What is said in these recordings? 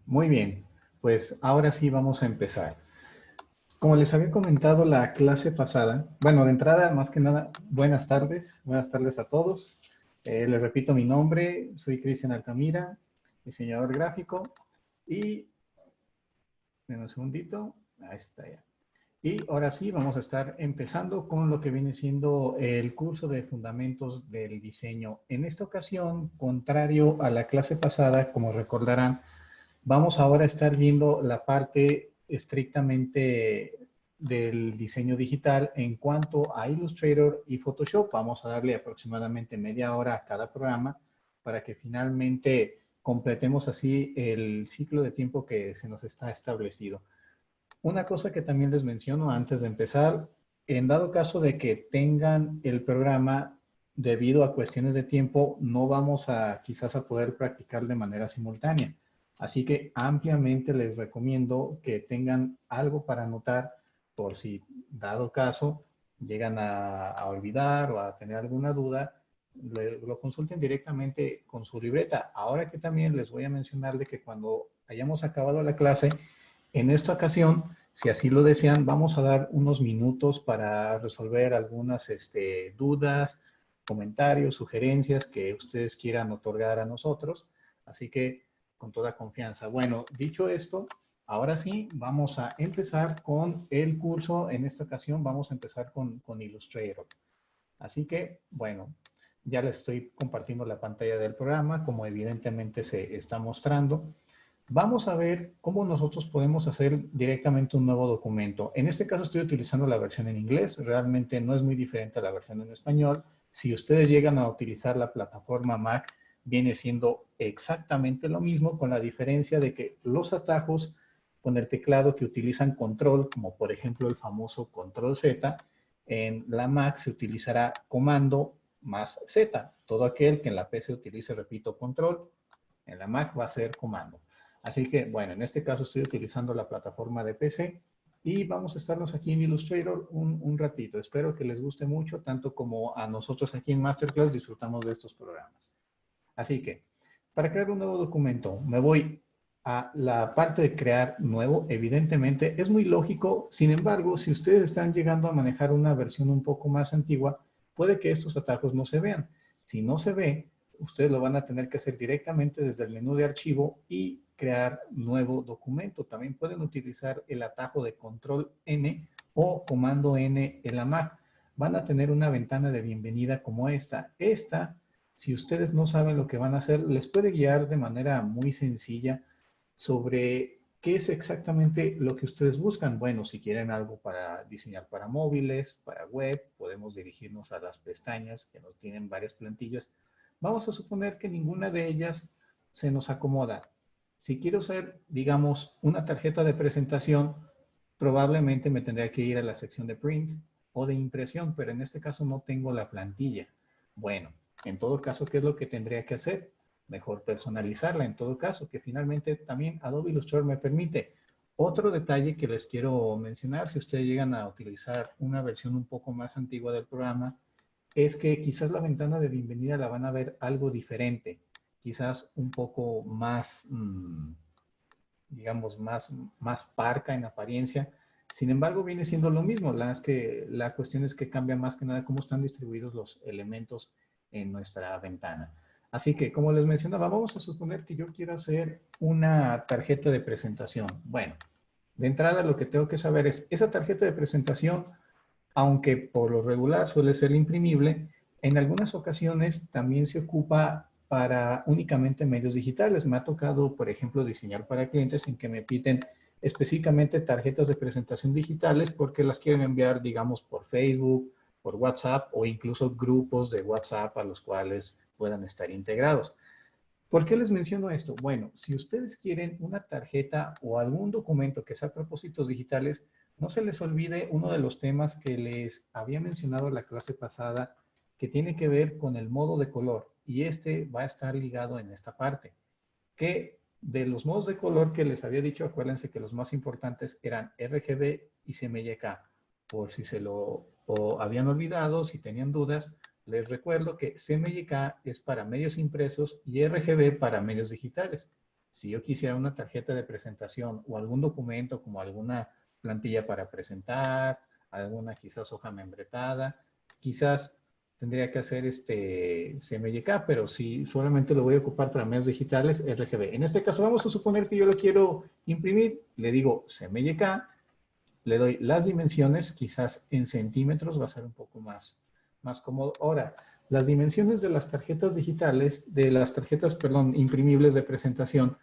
Muy bien, pues ahora sí vamos a empezar. Como les había comentado la clase pasada, bueno, de entrada, más que nada, buenas tardes a todos. Les repito mi nombre, soy Cristian Altamira, diseñador gráfico, y, en un segundito, ahí está ya. Y ahora sí, vamos a estar empezando con lo que viene siendo el curso de fundamentos del diseño. En esta ocasión, contrario a la clase pasada, como recordarán, vamos ahora a estar viendo la parte estrictamente del diseño digital en cuanto a Illustrator y Photoshop. Vamos a darle aproximadamente media hora a cada programa para que finalmente completemos así el ciclo de tiempo que se nos está establecido. Una cosa que también les menciono antes de empezar, en dado caso de que tengan el programa debido a cuestiones de tiempo, no vamos a quizás a poder practicar de manera simultánea. Así que ampliamente les recomiendo que tengan algo para anotar por si dado caso llegan a olvidar o a tener alguna duda, lo consulten directamente con su libreta. Ahora que también les voy a mencionar de que cuando hayamos acabado la clase, en esta ocasión, si así lo desean, vamos a dar unos minutos para resolver algunas dudas, comentarios, sugerencias que ustedes quieran otorgar a nosotros. Así que con toda confianza. Bueno, dicho esto, ahora sí vamos a empezar con el curso. En esta ocasión vamos a empezar con Illustrator. Así que, bueno, ya les estoy compartiendo la pantalla del programa, como evidentemente se está mostrando. Vamos a ver cómo nosotros podemos hacer directamente un nuevo documento. En este caso estoy utilizando la versión en inglés, realmente no es muy diferente a la versión en español. Si ustedes llegan a utilizar la plataforma Mac, viene siendo exactamente lo mismo, con la diferencia de que los atajos con el teclado que utilizan control, como por ejemplo el famoso control Z, en la Mac se utilizará comando más Z. Todo aquel que en la PC utilice, repito, control, en la Mac va a ser comando. Así que, bueno, en este caso estoy utilizando la plataforma de PC y vamos a estarnos aquí en Illustrator un ratito. Espero que les guste mucho, tanto como a nosotros aquí en Masterclass disfrutamos de estos programas. Así que, para crear un nuevo documento, me voy a la parte de crear nuevo. Evidentemente, es muy lógico. Sin embargo, si ustedes están llegando a manejar una versión un poco más antigua, puede que estos atajos no se vean. Si no se ve, ustedes lo van a tener que hacer directamente desde el menú de archivo y crear nuevo documento. También pueden utilizar el atajo de control N o comando N en la Mac. Van a tener una ventana de bienvenida como esta. Si ustedes no saben lo que van a hacer, les puede guiar de manera muy sencilla sobre qué es exactamente lo que ustedes buscan. Bueno, si quieren algo para diseñar para móviles, para web, podemos dirigirnos a las pestañas que nos tienen varias plantillas. Vamos a suponer que ninguna de ellas se nos acomoda. Si quiero hacer, digamos, una tarjeta de presentación, probablemente me tendría que ir a la sección de print o de impresión, pero en este caso no tengo la plantilla. Bueno, en todo caso, ¿qué es lo que tendría que hacer? Mejor personalizarla en todo caso, que finalmente también Adobe Illustrator me permite. Otro detalle que les quiero mencionar, si ustedes llegan a utilizar una versión un poco más antigua del programa, es que quizás la ventana de bienvenida la van a ver algo diferente, quizás un poco más, digamos, más parca en apariencia. Sin embargo, viene siendo lo mismo. La cuestión es que cambia más que nada cómo están distribuidos los elementos en nuestra ventana. Así que, como les mencionaba, vamos a suponer que yo quiero hacer una tarjeta de presentación. Bueno, de entrada lo que tengo que saber es, esa tarjeta de presentación, aunque por lo regular suele ser imprimible, en algunas ocasiones también se ocupa para únicamente medios digitales. Me ha tocado, por ejemplo, diseñar para clientes en que me piden específicamente tarjetas de presentación digitales porque las quieren enviar, digamos, por Facebook, por WhatsApp o incluso grupos de WhatsApp a los cuales puedan estar integrados. ¿Por qué les menciono esto? Bueno, si ustedes quieren una tarjeta o algún documento que sea a propósitos digitales, no se les olvide uno de los temas que les había mencionado en la clase pasada, que tiene que ver con el modo de color. Y este va a estar ligado en esta parte. Que de los modos de color que les había dicho, acuérdense que los más importantes eran RGB y CMYK. Por si se lo habían olvidado, si tenían dudas, les recuerdo que CMYK es para medios impresos y RGB para medios digitales. Si yo quisiera una tarjeta de presentación o algún documento como alguna plantilla para presentar, alguna quizás hoja membretada, quizás tendría que hacer CMYK, pero si solamente lo voy a ocupar para medios digitales, RGB. En este caso vamos a suponer que yo lo quiero imprimir, le digo CMYK, le doy las dimensiones, quizás en centímetros, va a ser un poco más cómodo. Ahora, las dimensiones de las tarjetas digitales, perdón, imprimibles de presentación,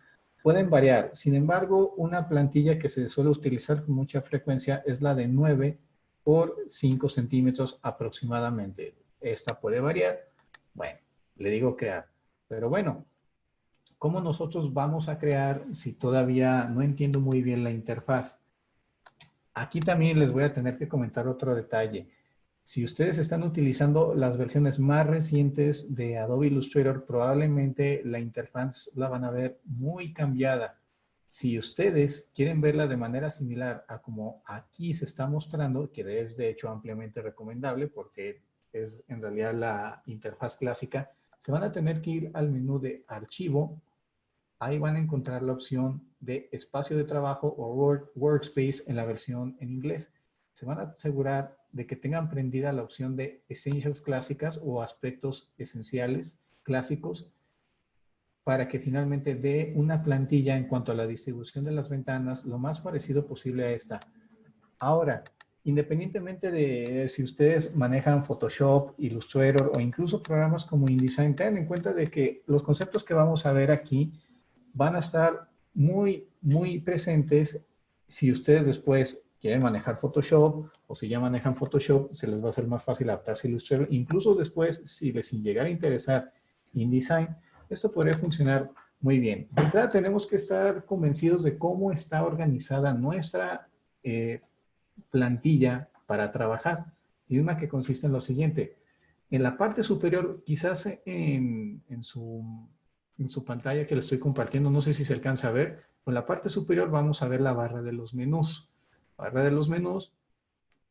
pueden variar. Sin embargo, una plantilla que se suele utilizar con mucha frecuencia es la de 9 por 5 centímetros aproximadamente. Esta puede variar. Bueno, le digo crear. Pero bueno, ¿cómo nosotros vamos a crear si todavía no entiendo muy bien la interfaz? Aquí también les voy a tener que comentar otro detalle. Si ustedes están utilizando las versiones más recientes de Adobe Illustrator, probablemente la interfaz la van a ver muy cambiada. Si ustedes quieren verla de manera similar a como aquí se está mostrando, que es de hecho ampliamente recomendable porque es en realidad la interfaz clásica, se van a tener que ir al menú de Archivo. Ahí van a encontrar la opción de espacio de trabajo o workspace en la versión en inglés. Se van a asegurar de que tengan prendida la opción de Essentials clásicas o aspectos esenciales clásicos para que finalmente dé una plantilla en cuanto a la distribución de las ventanas lo más parecido posible a esta. Ahora, independientemente de si ustedes manejan Photoshop, Illustrator o incluso programas como InDesign, tengan en cuenta de que los conceptos que vamos a ver aquí van a estar muy presentes si ustedes después quieren manejar Photoshop o si ya manejan Photoshop, se les va a hacer más fácil adaptarse a Illustrator. Incluso después, si les llegara a interesar InDesign, esto podría funcionar muy bien. De entrada, tenemos que estar convencidos de cómo está organizada nuestra plantilla para trabajar. Y una que consiste en lo siguiente. En la parte superior, quizás en su pantalla que le estoy compartiendo, no sé si se alcanza a ver, en la parte superior vamos a ver la barra de los menús. Barra de los menús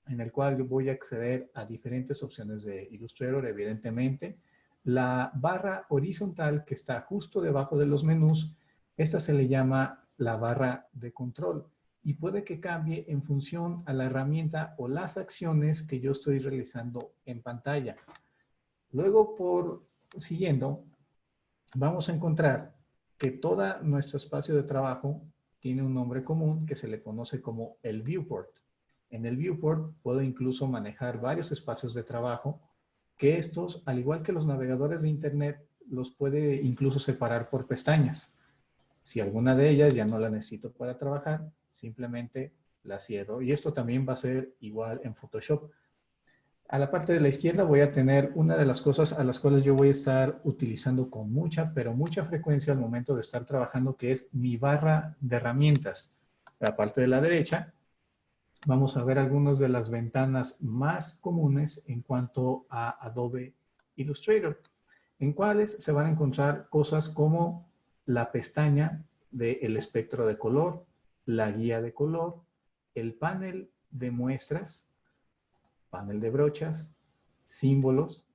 en el cual yo voy a acceder a diferentes opciones de Illustrator, evidentemente. La barra horizontal que está justo debajo de los menús, esta se le llama la barra de control y puede que cambie en función a la herramienta o las acciones que yo estoy realizando en pantalla. Luego, siguiendo, vamos a encontrar que todo nuestro espacio de trabajo tiene un nombre común que se le conoce como el viewport. En el viewport puedo incluso manejar varios espacios de trabajo que estos, al igual que los navegadores de internet, los puede incluso separar por pestañas. Si alguna de ellas ya no la necesito para trabajar, simplemente la cierro. Y esto también va a ser igual en Photoshop. A la parte de la izquierda voy a tener una de las cosas a las cuales yo voy a estar utilizando con pero mucha frecuencia al momento de estar trabajando, que es mi barra de herramientas. A la parte de la derecha vamos a ver algunas de las ventanas más comunes en cuanto a Adobe Illustrator, en cuales se van a encontrar cosas como la pestaña del espectro de color, la guía de color, el panel de muestras, panel de brochas, símbolos,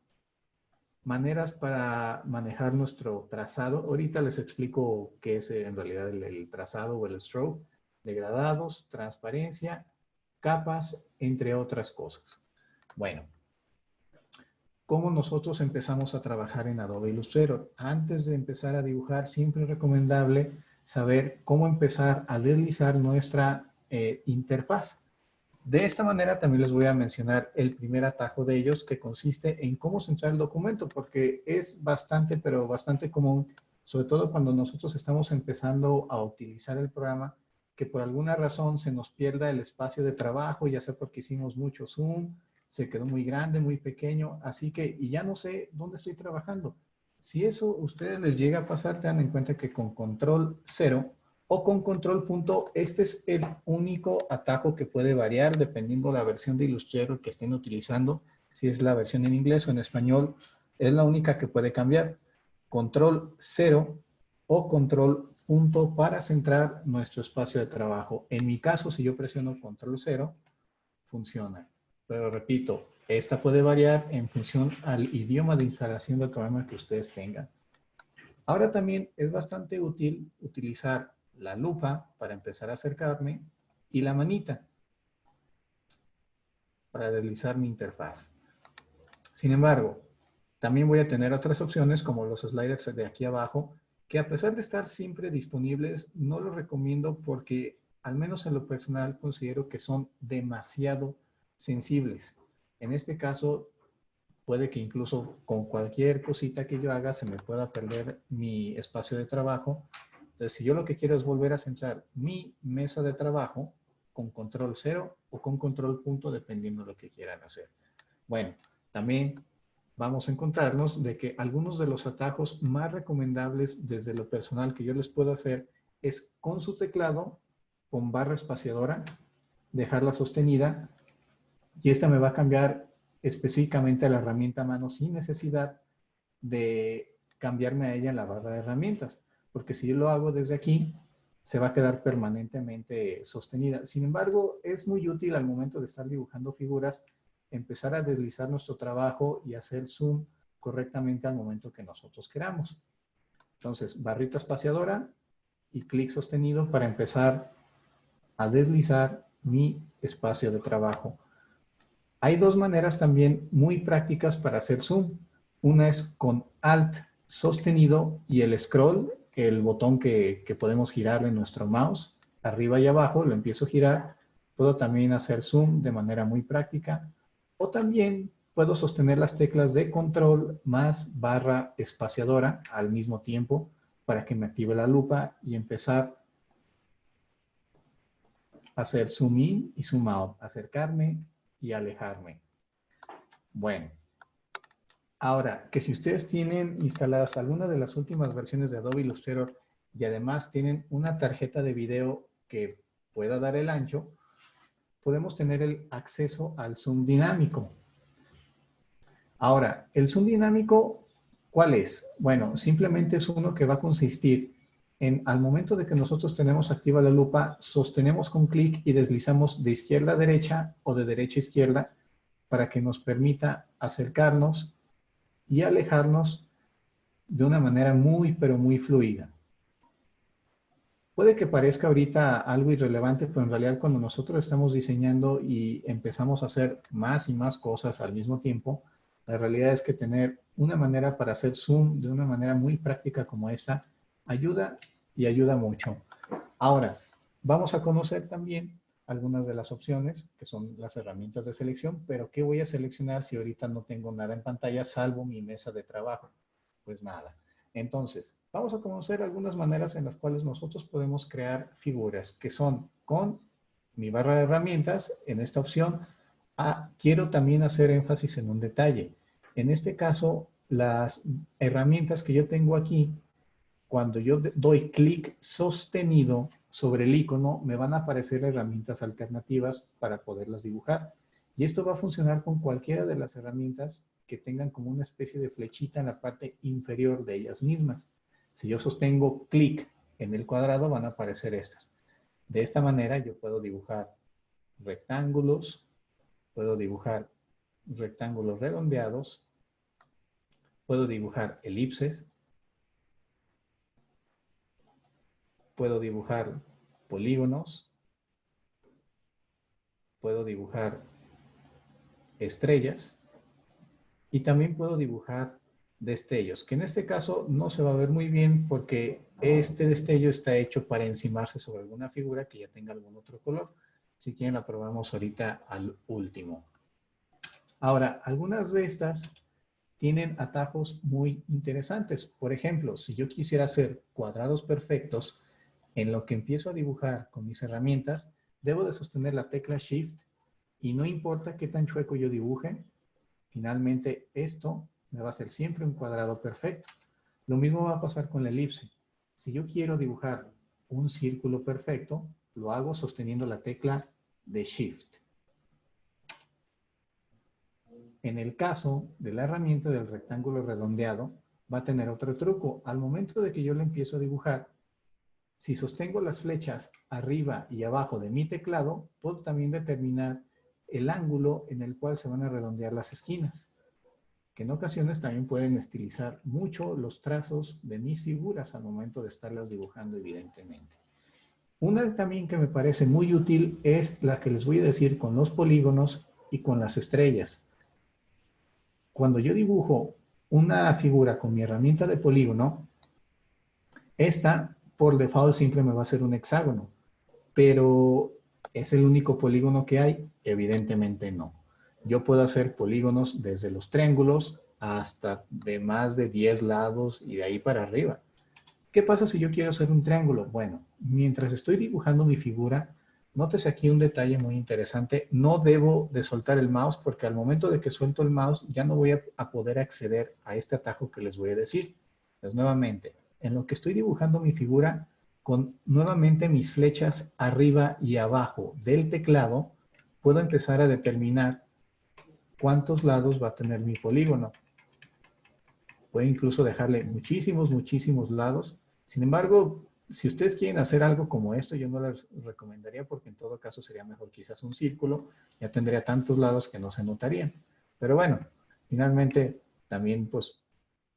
maneras para manejar nuestro trazado. Ahorita les explico qué es en realidad el trazado o el stroke, degradados, transparencia, capas, entre otras cosas. Bueno, ¿cómo nosotros empezamos a trabajar en Adobe Illustrator? Antes de empezar a dibujar, siempre es recomendable saber cómo empezar a deslizar nuestra interfaz. De esta manera también les voy a mencionar el primer atajo de ellos, que consiste en cómo centrar el documento, porque es bastante, pero bastante común, sobre todo cuando nosotros estamos empezando a utilizar el programa, que por alguna razón se nos pierda el espacio de trabajo, ya sea porque hicimos mucho zoom, se quedó muy grande, muy pequeño, así que, y ya no sé dónde estoy trabajando. Si eso a ustedes les llega a pasar, tengan en cuenta que con control 0 o con control punto, este es el único atajo que puede variar dependiendo la versión de Illustrator que estén utilizando. Si es la versión en inglés o en español, es la única que puede cambiar. Control 0 o control punto para centrar nuestro espacio de trabajo. En mi caso, si yo presiono control 0, funciona. Pero repito, esta puede variar en función al idioma de instalación del programa que ustedes tengan. Ahora también es bastante útil utilizar la lupa para empezar a acercarme y la manita para deslizar mi interfaz. Sin embargo, también voy a tener otras opciones como los sliders de aquí abajo, que a pesar de estar siempre disponibles, no los recomiendo porque, al menos en lo personal, considero que son demasiado sensibles. En este caso, puede que incluso con cualquier cosita que yo haga se me pueda perder mi espacio de trabajo. Entonces, si yo lo que quiero es volver a centrar mi mesa de trabajo con control 0 o con control punto, dependiendo de lo que quieran hacer. Bueno, también vamos a encontrarnos de que algunos de los atajos más recomendables desde lo personal que yo les puedo hacer es con su teclado, con barra espaciadora, dejarla sostenida y esta me va a cambiar específicamente a la herramienta mano sin necesidad de cambiarme a ella en la barra de herramientas, porque si yo lo hago desde aquí, se va a quedar permanentemente sostenida. Sin embargo, es muy útil al momento de estar dibujando figuras, empezar a deslizar nuestro trabajo y hacer zoom correctamente al momento que nosotros queramos. Entonces, barrita espaciadora y clic sostenido para empezar a deslizar mi espacio de trabajo. Hay dos maneras también muy prácticas para hacer zoom. Una es con Alt sostenido y el scroll, el botón que podemos girarle en nuestro mouse, arriba y abajo, lo empiezo a girar. Puedo también hacer zoom de manera muy práctica. O también puedo sostener las teclas de control más barra espaciadora al mismo tiempo para que me active la lupa y empezar a hacer zoom in y zoom out, acercarme y alejarme. Bueno, ahora, que si ustedes tienen instaladas alguna de las últimas versiones de Adobe Illustrator y además tienen una tarjeta de video que pueda dar el ancho, podemos tener el acceso al zoom dinámico. Ahora, el zoom dinámico, ¿cuál es? Bueno, simplemente es uno que va a consistir en, al momento de que nosotros tenemos activa la lupa, sostenemos con clic y deslizamos de izquierda a derecha o de derecha a izquierda para que nos permita acercarnos y alejarnos de una manera muy, pero muy fluida. Puede que parezca ahorita algo irrelevante, pero en realidad cuando nosotros estamos diseñando y empezamos a hacer más y más cosas al mismo tiempo, la realidad es que tener una manera para hacer zoom de una manera muy práctica como esta ayuda y ayuda mucho. Ahora, vamos a conocer también algunas de las opciones que son las herramientas de selección, pero ¿qué voy a seleccionar si ahorita no tengo nada en pantalla salvo mi mesa de trabajo? Pues nada. Entonces, vamos a conocer algunas maneras en las cuales nosotros podemos crear figuras, que son con mi barra de herramientas, en esta opción. Quiero también hacer énfasis en un detalle. En este caso, las herramientas que yo tengo aquí, cuando yo doy clic sostenido sobre el icono, me van a aparecer herramientas alternativas para poderlas dibujar. Y esto va a funcionar con cualquiera de las herramientas que tengan como una especie de flechita en la parte inferior de ellas mismas. Si yo sostengo clic en el cuadrado, van a aparecer estas. De esta manera yo puedo dibujar rectángulos, puedo dibujar rectángulos redondeados, puedo dibujar elipses, puedo dibujar polígonos, puedo dibujar estrellas y también puedo dibujar destellos, que en este caso no se va a ver muy bien porque este destello está hecho para encimarse sobre alguna figura que ya tenga algún otro color. Si quieren la probamos ahorita al último. Ahora, algunas de estas tienen atajos muy interesantes. Por ejemplo, si yo quisiera hacer cuadrados perfectos, en lo que empiezo a dibujar con mis herramientas, debo de sostener la tecla Shift y no importa qué tan chueco yo dibuje, finalmente esto me va a hacer siempre un cuadrado perfecto. Lo mismo va a pasar con la elipse. Si yo quiero dibujar un círculo perfecto, lo hago sosteniendo la tecla de Shift. En el caso de la herramienta del rectángulo redondeado, va a tener otro truco. Al momento de que yo le empiezo a dibujar, si sostengo las flechas arriba y abajo de mi teclado, puedo también determinar el ángulo en el cual se van a redondear las esquinas. que en ocasiones también pueden estilizar mucho los trazos de mis figuras al momento de estarlas dibujando, evidentemente. Una también que me parece muy útil es la que les voy a decir con los polígonos y con las estrellas. Cuando yo dibujo una figura con mi herramienta de polígono, esta por default siempre me va a ser un hexágono, pero ¿es el único polígono que hay? Evidentemente no. Yo puedo hacer polígonos desde los triángulos hasta de más de 10 lados y de ahí para arriba. ¿Qué pasa si yo quiero hacer un triángulo? Bueno, mientras estoy dibujando mi figura, nótese aquí un detalle muy interesante. No debo de soltar el mouse porque al momento de que suelto el mouse ya no voy a poder acceder a este atajo que les voy a decir. Pues nuevamente, en lo que estoy dibujando mi figura, con nuevamente mis flechas arriba y abajo del teclado, puedo empezar a determinar cuántos lados va a tener mi polígono. Puede incluso dejarle muchísimos, muchísimos lados. Sin embargo, si ustedes quieren hacer algo como esto, yo no les recomendaría porque en todo caso sería mejor quizás un círculo, ya tendría tantos lados que no se notarían. Pero bueno, finalmente también pues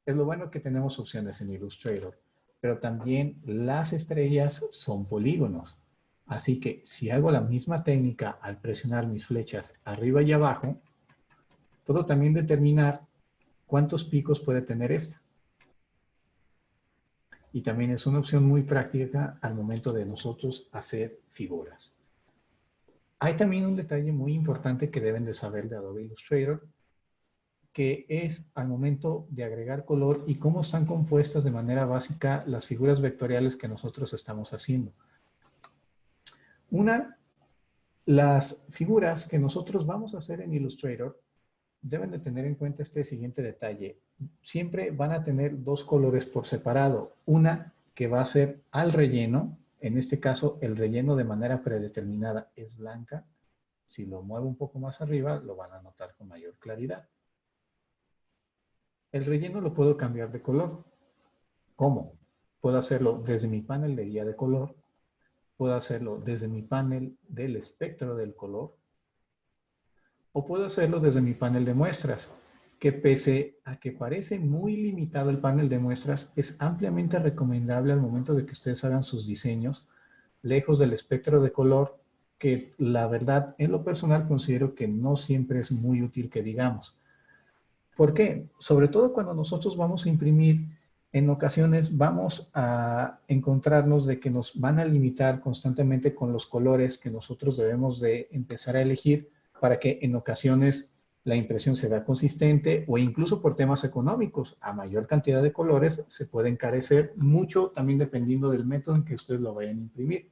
es lo bueno que tenemos opciones en Illustrator, pero también las estrellas son polígonos. Así que si hago la misma técnica al presionar mis flechas arriba y abajo, puedo también determinar cuántos picos puede tener esta. Y también es una opción muy práctica al momento de nosotros hacer figuras. Hay también un detalle muy importante que deben de saber de Adobe Illustrator, que es al momento de agregar color y cómo están compuestas de manera básica las figuras vectoriales que nosotros estamos haciendo. Las figuras que nosotros vamos a hacer en Illustrator deben de tener en cuenta este siguiente detalle. Siempre van a tener dos colores por separado. Una que va a ser al relleno. En este caso, el relleno de manera predeterminada es blanca. Si lo muevo un poco más arriba, lo van a notar con mayor claridad. El relleno lo puedo cambiar de color. ¿Cómo? Puedo hacerlo desde mi panel de guía de color. Puedo hacerlo desde mi panel del espectro del color. O puedo hacerlo desde mi panel de muestras, que pese a que parece muy limitado el panel de muestras, es ampliamente recomendable al momento de que ustedes hagan sus diseños, lejos del espectro de color, que la verdad, en lo personal, considero que no siempre es muy útil que digamos. ¿Por qué? Sobre todo cuando nosotros vamos a imprimir, en ocasiones vamos a encontrarnos de que nos van a limitar constantemente con los colores que nosotros debemos de empezar a elegir para que en ocasiones la impresión se vea consistente o incluso por temas económicos. A mayor cantidad de colores se puede encarecer mucho también dependiendo del método en que ustedes lo vayan a imprimir.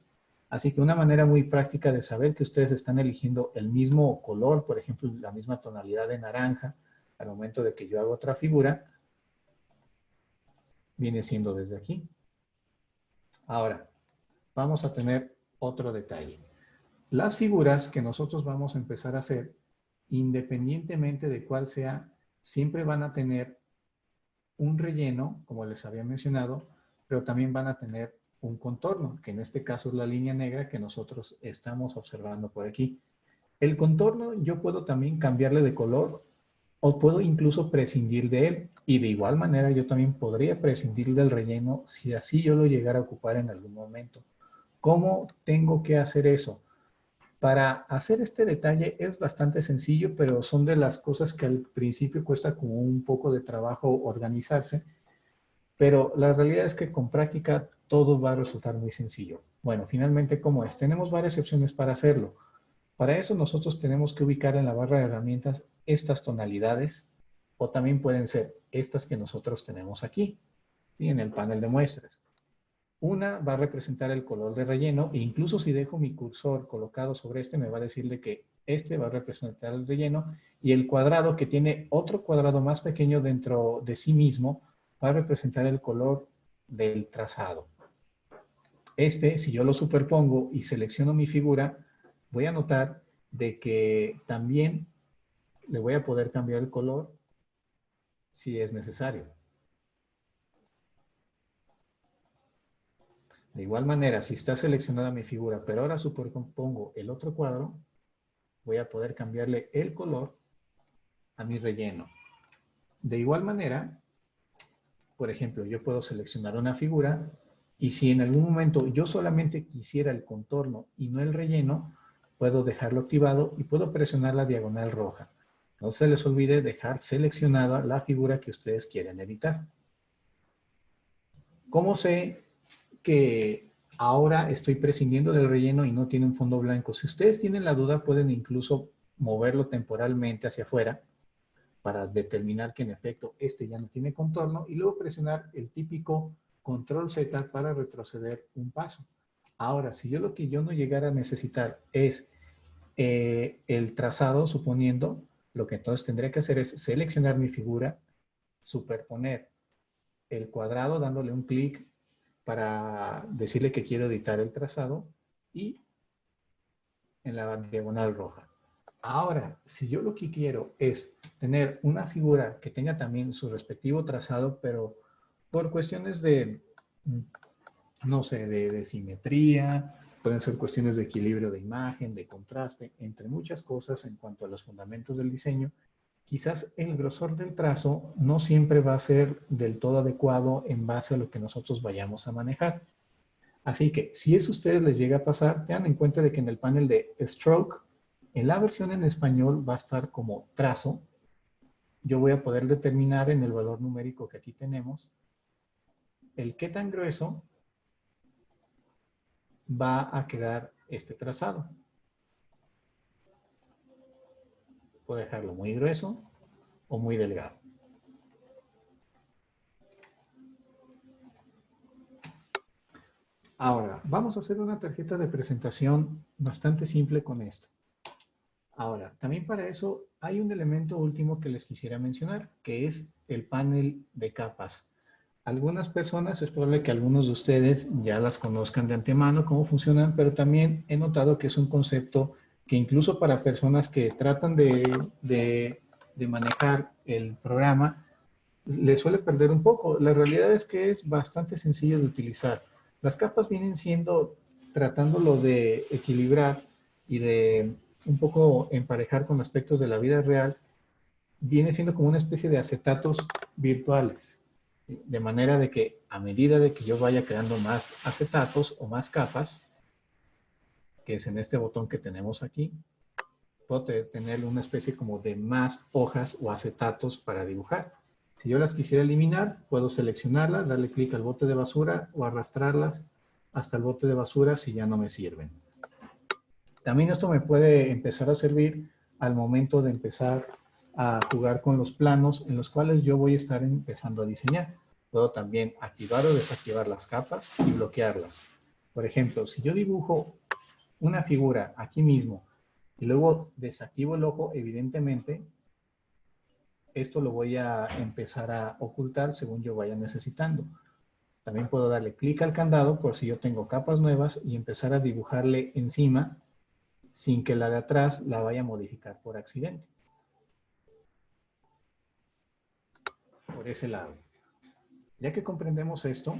Así que una manera muy práctica de saber que ustedes están eligiendo el mismo color, por ejemplo, la misma tonalidad de naranja, al momento de que yo hago otra figura, viene siendo desde aquí. Ahora, vamos a tener otro detalle. Las figuras que nosotros vamos a empezar a hacer, independientemente de cuál sea, siempre van a tener un relleno, como les había mencionado, pero también van a tener un contorno, que en este caso es la línea negra que nosotros estamos observando por aquí. El contorno yo puedo también cambiarle de color o puedo incluso prescindir de él. Y de igual manera yo también podría prescindir del relleno si así yo lo llegara a ocupar en algún momento. ¿Cómo tengo que hacer eso? Para hacer este detalle es bastante sencillo, pero son de las cosas que al principio cuesta como un poco de trabajo organizarse. Pero la realidad es que con práctica todo va a resultar muy sencillo. Bueno, finalmente, ¿cómo es? Tenemos varias opciones para hacerlo. Para eso nosotros tenemos que ubicar en la barra de herramientas estas tonalidades o también pueden ser estas que nosotros tenemos aquí y en el panel de muestras. Una va a representar el color de relleno e incluso si dejo mi cursor colocado sobre este me va a decirle que este va a representar el relleno y el cuadrado que tiene otro cuadrado más pequeño dentro de sí mismo va a representar el color del trazado. Si yo lo superpongo y selecciono mi figura, voy a notar de que también le voy a poder cambiar el color si es necesario. De igual manera, si está seleccionada mi figura, pero ahora superpongo el otro cuadro, voy a poder cambiarle el color a mi relleno. De igual manera, por ejemplo, yo puedo seleccionar una figura y si en algún momento yo solamente quisiera el contorno y no el relleno, puedo dejarlo activado y puedo presionar la diagonal roja. No se les olvide dejar seleccionada la figura que ustedes quieren editar. ¿Cómo sé que ahora estoy prescindiendo del relleno y no tiene un fondo blanco? Si ustedes tienen la duda, pueden incluso moverlo temporalmente hacia afuera para determinar que en efecto este ya no tiene contorno y luego presionar el típico control Z para retroceder un paso. Ahora, si yo lo que yo no llegara a necesitar es el trazado, suponiendo, lo que entonces tendría que hacer es seleccionar mi figura, superponer el cuadrado dándole un clic para decirle que quiero editar el trazado y en la diagonal roja. Ahora, si yo lo que quiero es tener una figura que tenga también su respectivo trazado, pero por cuestiones de, no sé, de simetría, pueden ser cuestiones de equilibrio de imagen, de contraste, entre muchas cosas en cuanto a los fundamentos del diseño, quizás el grosor del trazo no siempre va a ser del todo adecuado en base a lo que nosotros vayamos a manejar. Así que si eso a ustedes les llega a pasar, tengan en cuenta de que en el panel de Stroke, en la versión en español va a estar como trazo. Yo voy a poder determinar en el valor numérico que aquí tenemos el qué tan grueso va a quedar este trazado. Puedo dejarlo muy grueso o muy delgado. Ahora, vamos a hacer una tarjeta de presentación bastante simple con esto. Ahora, también para eso hay un elemento último que les quisiera mencionar, que es el panel de capas. Algunas personas, es probable que algunos de ustedes ya las conozcan de antemano cómo funcionan, pero también he notado que es un concepto que incluso para personas que tratan de manejar el programa, les suele perder un poco. La realidad es que es bastante sencillo de utilizar. Las capas vienen siendo, tratándolo de equilibrar y de un poco emparejar con aspectos de la vida real, viene siendo como una especie de acetatos virtuales. De manera de que a medida de que yo vaya creando más acetatos o más capas, que es en este botón que tenemos aquí, puedo tener una especie como de más hojas o acetatos para dibujar. Si yo las quisiera eliminar, puedo seleccionarlas, darle clic al bote de basura o arrastrarlas hasta el bote de basura si ya no me sirven. También esto me puede empezar a servir al momento de empezar a jugar con los planos en los cuales yo voy a estar empezando a diseñar. Puedo también activar o desactivar las capas y bloquearlas. Por ejemplo, si yo dibujo una figura aquí mismo y luego desactivo el ojo, evidentemente, esto lo voy a empezar a ocultar según yo vaya necesitando. También puedo darle clic al candado por si yo tengo capas nuevas y empezar a dibujarle encima sin que la de atrás la vaya a modificar por accidente. Por ese lado. Ya que comprendemos esto,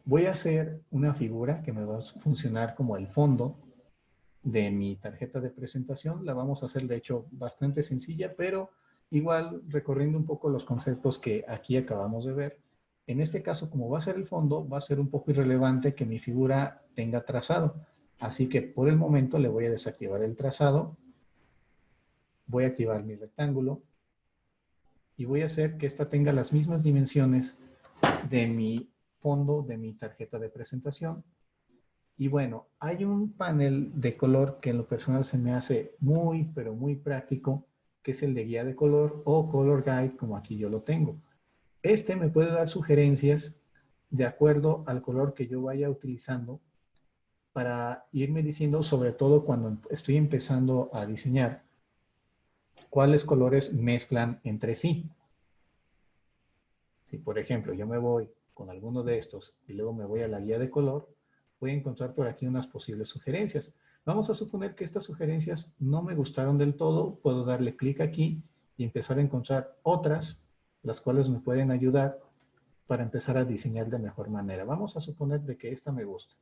voy a hacer una figura que me va a funcionar como el fondo de mi tarjeta de presentación. La vamos a hacer de hecho bastante sencilla, pero igual recorriendo un poco los conceptos que aquí acabamos de ver. En este caso, como va a ser el fondo, va a ser un poco irrelevante que mi figura tenga trazado. Así que por el momento le voy a desactivar el trazado. Voy a activar mi rectángulo. Y voy a hacer que esta tenga las mismas dimensiones de mi fondo, de mi tarjeta de presentación. Y bueno, hay un panel de color que en lo personal se me hace muy, pero muy práctico, que es el de guía de color o color guide, como aquí yo lo tengo. Este me puede dar sugerencias de acuerdo al color que yo vaya utilizando para irme diciendo, sobre todo cuando estoy empezando a diseñar, cuáles colores mezclan entre sí. Si, por ejemplo, yo me voy con alguno de estos y luego me voy a la guía de color, voy a encontrar por aquí unas posibles sugerencias. Vamos a suponer que estas sugerencias no me gustaron del todo. Puedo darle clic aquí y empezar a encontrar otras, las cuales me pueden ayudar para empezar a diseñar de mejor manera. Vamos a suponer de que esta me gusta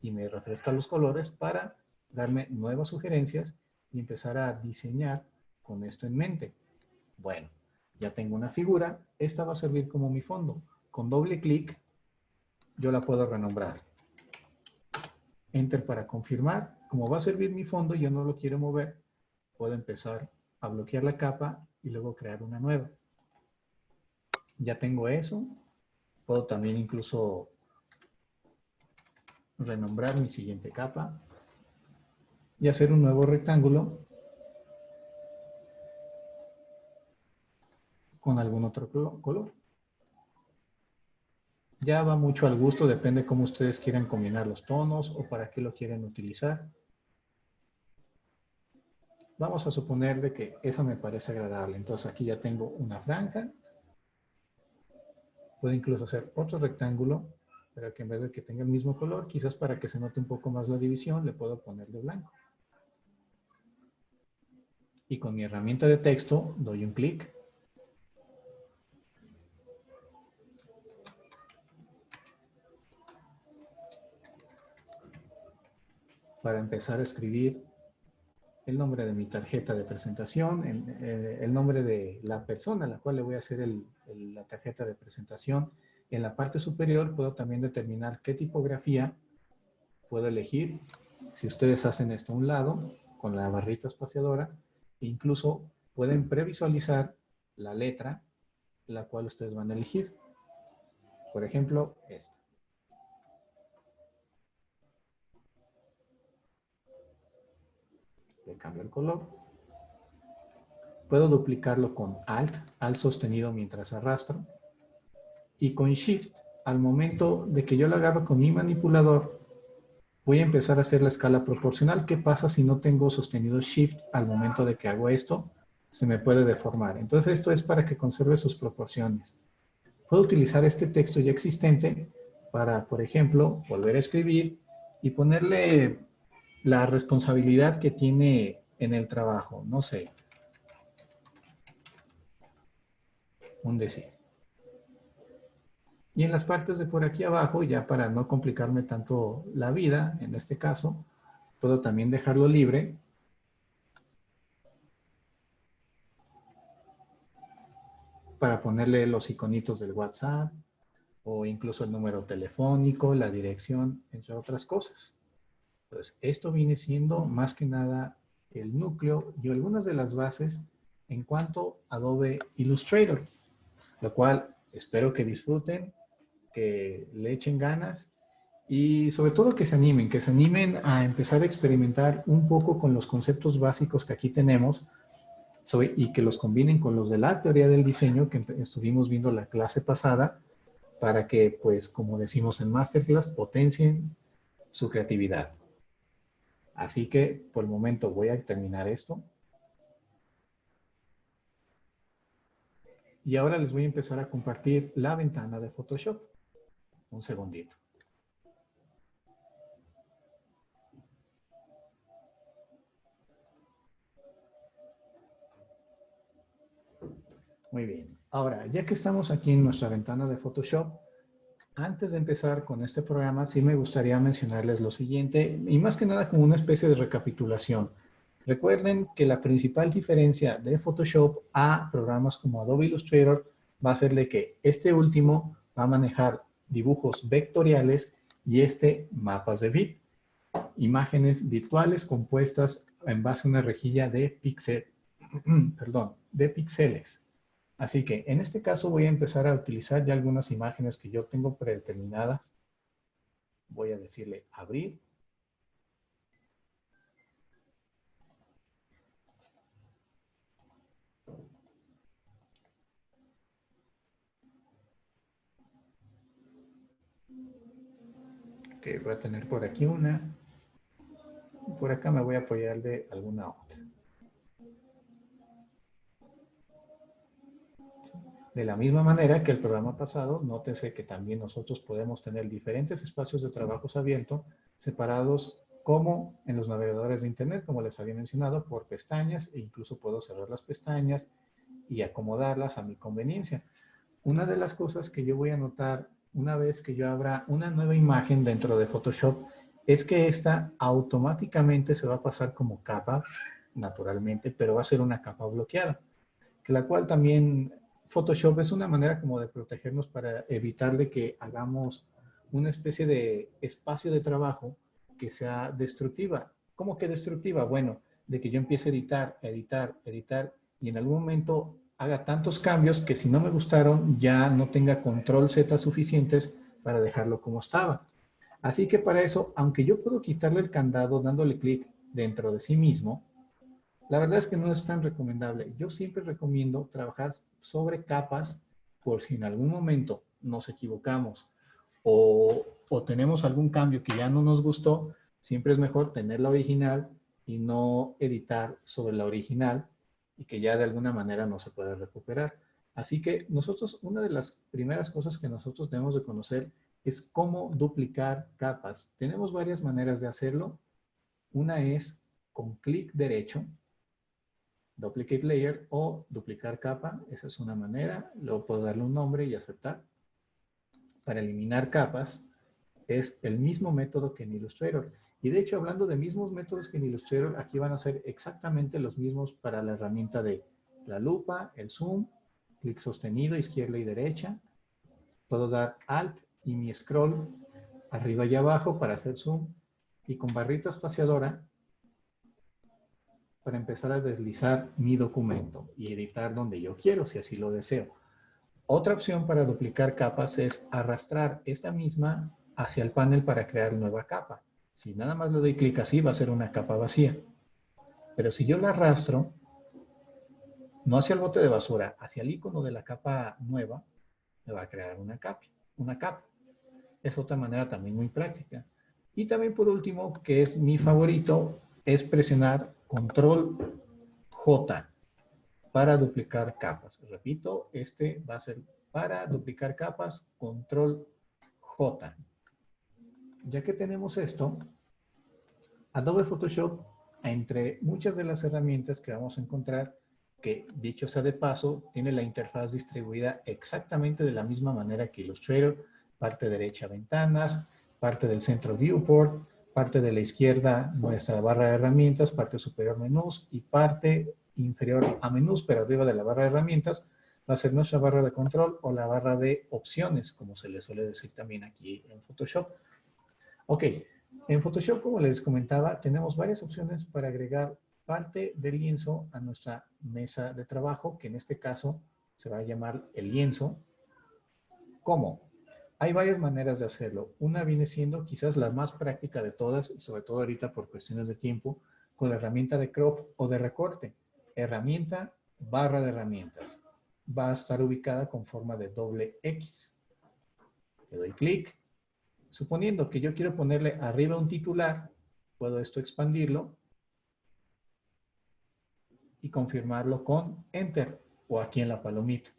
y me refresca los colores para darme nuevas sugerencias y empezar a diseñar con esto en mente. Bueno, Ya tengo una figura. Esta va a servir como mi fondo. Con doble clic, yo la puedo renombrar. Enter para confirmar. Como va a servir mi fondo y yo no lo quiero mover, puedo empezar a bloquear la capa y luego crear una nueva. Ya tengo eso. Puedo también incluso renombrar mi siguiente capa y hacer un nuevo rectángulo con algún otro color. Ya va mucho al gusto, depende cómo ustedes quieran combinar los tonos o para qué lo quieren utilizar. Vamos a suponer de que esa me parece agradable. Entonces aquí ya tengo una franja. Puedo incluso hacer otro rectángulo, pero que en vez de que tenga el mismo color, quizás para que se note un poco más la división, le puedo poner de blanco. Y con mi herramienta de texto doy un clic. Para empezar a escribir el nombre de mi tarjeta de presentación, el nombre de la persona a la cual le voy a hacer la tarjeta de presentación. En la parte superior puedo también determinar qué tipografía puedo elegir. Si ustedes hacen esto a un lado, con la barrita espaciadora, incluso pueden previsualizar la letra la cual ustedes van a elegir. Por ejemplo, esta. Le cambio el color. Puedo duplicarlo con Alt sostenido mientras arrastro. Y con Shift, al momento de que yo lo agarro con mi manipulador, voy a empezar a hacer la escala proporcional. ¿Qué pasa si no tengo sostenido Shift al momento de que hago esto? Se me puede deformar. Entonces esto es para que conserve sus proporciones. Puedo utilizar este texto ya existente para, por ejemplo, volver a escribir y ponerle la responsabilidad que tiene en el trabajo. No sé, un decir. Y en las partes de por aquí abajo, ya para no complicarme tanto la vida, en este caso, puedo también dejarlo libre. Para ponerle los iconitos del WhatsApp o incluso el número telefónico, la dirección, entre otras cosas. Entonces, esto viene siendo más que nada el núcleo y algunas de las bases en cuanto a Adobe Illustrator, lo cual espero que disfruten, que le echen ganas y sobre todo que se animen a empezar a experimentar un poco con los conceptos básicos que aquí tenemos y que los combinen con los de la teoría del diseño que estuvimos viendo la clase pasada para que, pues, como decimos en Masterclass, potencien su creatividad. Así que, por el momento, voy a terminar esto. Y ahora les voy a empezar a compartir la ventana de Photoshop. Un segundito. Muy bien. Ahora, ya que estamos aquí en nuestra ventana de Photoshop, antes de empezar con este programa, sí me gustaría mencionarles lo siguiente, y más que nada como una especie de recapitulación. Recuerden que la principal diferencia de Photoshop a programas como Adobe Illustrator va a ser de que este último va a manejar dibujos vectoriales y este mapas de bit, imágenes virtuales compuestas en base a una rejilla de de píxeles. Así que en este caso voy a empezar a utilizar ya algunas imágenes que yo tengo predeterminadas. Voy a decirle abrir. Que voy a tener por aquí una. Por acá me voy a apoyar de alguna otra. De la misma manera que el programa pasado, nótese que también nosotros podemos tener diferentes espacios de trabajos abiertos, separados como en los navegadores de Internet, como les había mencionado, por pestañas, e incluso puedo cerrar las pestañas y acomodarlas a mi conveniencia. Una de las cosas que yo voy a notar una vez que yo abra una nueva imagen dentro de Photoshop es que esta automáticamente se va a pasar como capa, naturalmente, pero va a ser una capa bloqueada, la cual también Photoshop es una manera como de protegernos para evitar de que hagamos una especie de espacio de trabajo que sea destructiva. ¿Cómo que destructiva? Bueno, de que yo empiece a editar, editar, editar y en algún momento haga tantos cambios que si no me gustaron ya no tenga control Z suficientes para dejarlo como estaba. Así que para eso, aunque yo puedo quitarle el candado dándole clic dentro de sí mismo, la verdad es que no es tan recomendable. Yo siempre recomiendo trabajar sobre capas por si en algún momento nos equivocamos o tenemos algún cambio que ya no nos gustó, siempre es mejor tener la original y no editar sobre la original y que ya de alguna manera no se pueda recuperar. Así que nosotros, una de las primeras cosas que nosotros debemos de conocer es cómo duplicar capas. Tenemos varias maneras de hacerlo. Una es con clic derecho, duplicate layer o duplicar capa. Esa es una manera. Luego puedo darle un nombre y aceptar. Para eliminar capas es el mismo método que en Illustrator. Y de hecho, hablando de mismos métodos que en Illustrator, aquí van a ser exactamente los mismos para la herramienta de la lupa, el zoom, clic sostenido, izquierda y derecha. Puedo dar Alt y mi scroll arriba y abajo para hacer zoom. Y con barrita espaciadora para empezar a deslizar mi documento y editar donde yo quiero, si así lo deseo. Otra opción para duplicar capas es arrastrar esta misma hacia el panel para crear nueva capa. Si nada más le doy clic así, va a ser una capa vacía. Pero si yo la arrastro, no hacia el bote de basura, hacia el icono de la capa nueva, me va a crear una capa. Es otra manera también muy práctica. Y también por último, que es mi favorito, es presionar Control J para duplicar capas. Repito, este va a ser para duplicar capas, Control J. Ya que tenemos esto, Adobe Photoshop, entre muchas de las herramientas que vamos a encontrar, que dicho sea de paso, tiene la interfaz distribuida exactamente de la misma manera que Illustrator, parte derecha ventanas, parte del centro viewport, parte de la izquierda nuestra barra de herramientas, parte superior menús y parte inferior a menús, pero arriba de la barra de herramientas va a ser nuestra barra de control o la barra de opciones, como se le suele decir también aquí en Photoshop. Ok, en Photoshop, como les comentaba, tenemos varias opciones para agregar parte del lienzo a nuestra mesa de trabajo, que en este caso se va a llamar el lienzo. ¿Cómo? Hay varias maneras de hacerlo. Una viene siendo quizás la más práctica de todas, y sobre todo ahorita por cuestiones de tiempo, con la herramienta de crop o de recorte. Herramienta, barra de herramientas. Va a estar ubicada con forma de doble X. Le doy clic. Suponiendo que yo quiero ponerle arriba un titular, puedo esto expandirlo y confirmarlo con Enter o aquí en la palomita.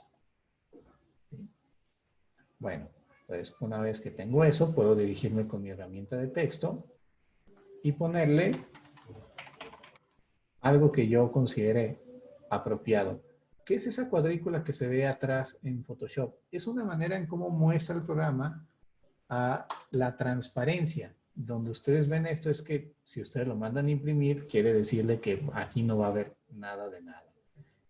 ¿Sí? Bueno, pues una vez que tengo eso, puedo dirigirme con mi herramienta de texto y ponerle algo que yo considere apropiado. ¿Qué es esa cuadrícula que se ve atrás en Photoshop? Es una manera en cómo muestra el programa a la transparencia. Donde ustedes ven esto es que si ustedes lo mandan a imprimir, quiere decirle que aquí no va a haber nada de nada.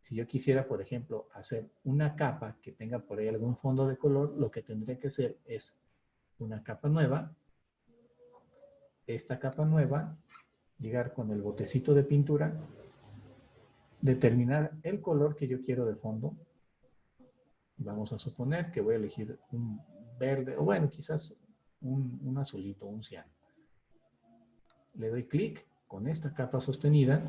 Si yo quisiera, por ejemplo, hacer una capa que tenga por ahí algún fondo de color, lo que tendría que hacer es una capa nueva, esta capa nueva, llegar con el botecito de pintura, determinar el color que yo quiero de fondo. Vamos a suponer que voy a elegir un verde, o bueno, quizás un azulito, un cian. Le doy clic con esta capa sostenida,